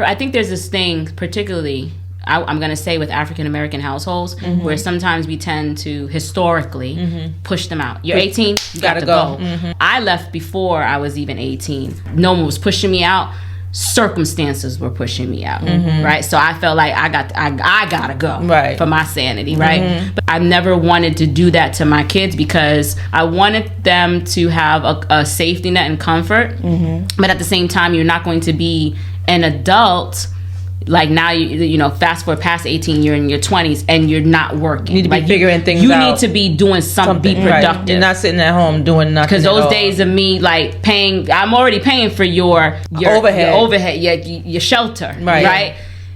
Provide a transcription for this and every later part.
I think there's this thing, particularly, I'm going to say with African-American households, where sometimes we tend to historically push them out. You're 18, you got to go. I left before I was even 18. No one was pushing me out. Circumstances were pushing me out, right? So I felt like I gotta go, right, for my sanity, right? But I never wanted to do that to my kids because I wanted them to have a safety net and comfort. But at the same time, you're not going to be an adult. Like now, you know, fast forward past 18, you're in your 20s and you're not working. You need to be figuring things out. You need to be doing something, be productive. Right. You're not sitting at home doing nothing. Because those days of me like paying, I'm already paying for your overhead, your shelter, right?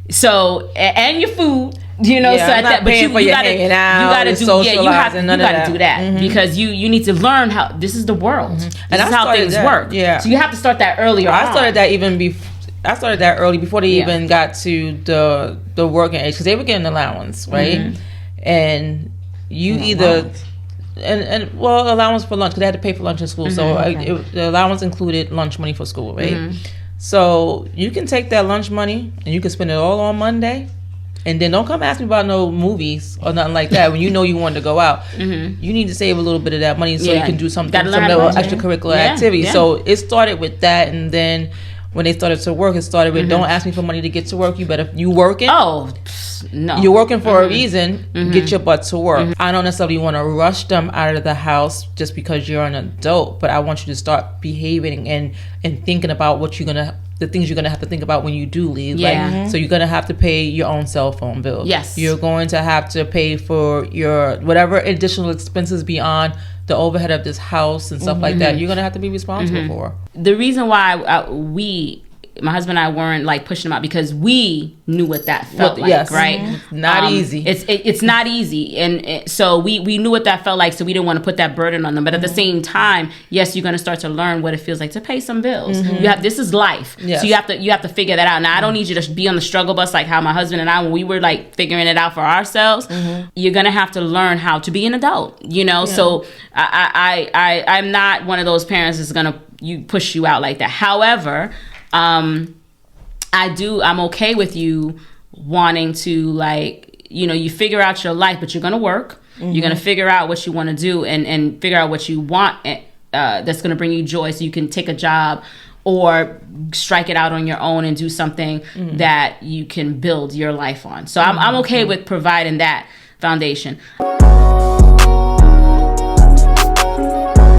So, and your food. You know, yeah, so at that, but you gotta do that because you need to learn how this is the world. This is how things work. Yeah. So you have to start that earlier. I started that even before. I started that early before they even got to the working age because they were getting allowance, right? And you allowance for lunch because they had to pay for lunch in school. So the allowance included lunch money for school, right? So you can take that lunch money and you can spend it all on Monday. And then don't come ask me about no movies or nothing like that when you know you wanted to go out. You need to save a little bit of that money so you can do some little extracurricular activity. Yeah. So it started with that, and then when they started to work, it started with don't ask me for money to get to work. You working? Oh, no. You're working for a reason. Get your butt to work. I don't necessarily want to rush them out of the house just because you're an adult, but I want you to start behaving and thinking about the things you're gonna have to think about when you do leave. Yeah. So you're gonna have to pay your own cell phone bill. Yes. You're going to have to pay for your whatever additional expenses beyond the overhead of this house and stuff like that. You're gonna have to be responsible for. The reason why my husband and I weren't like pushing them out because we knew what that felt like, right? Not easy. It's not easy, and so we knew what that felt like, so we didn't want to put that burden on them. But at the same time, yes, you're going to start to learn what it feels like to pay some bills. This is life, so you have to figure that out. Now, I don't need you to be on the struggle bus like how my husband and I, when we were like figuring it out for ourselves. You're going to have to learn how to be an adult, you know. Yeah. So I'm not one of those parents that's going to push you out like that. However, I'm okay with you wanting to, like, you know, you figure out your life, but you're going to work. You're going to figure out what you want to do and figure out what you want that's going to bring you joy so you can take a job or strike it out on your own and do something that you can build your life on. So I'm okay with providing that foundation.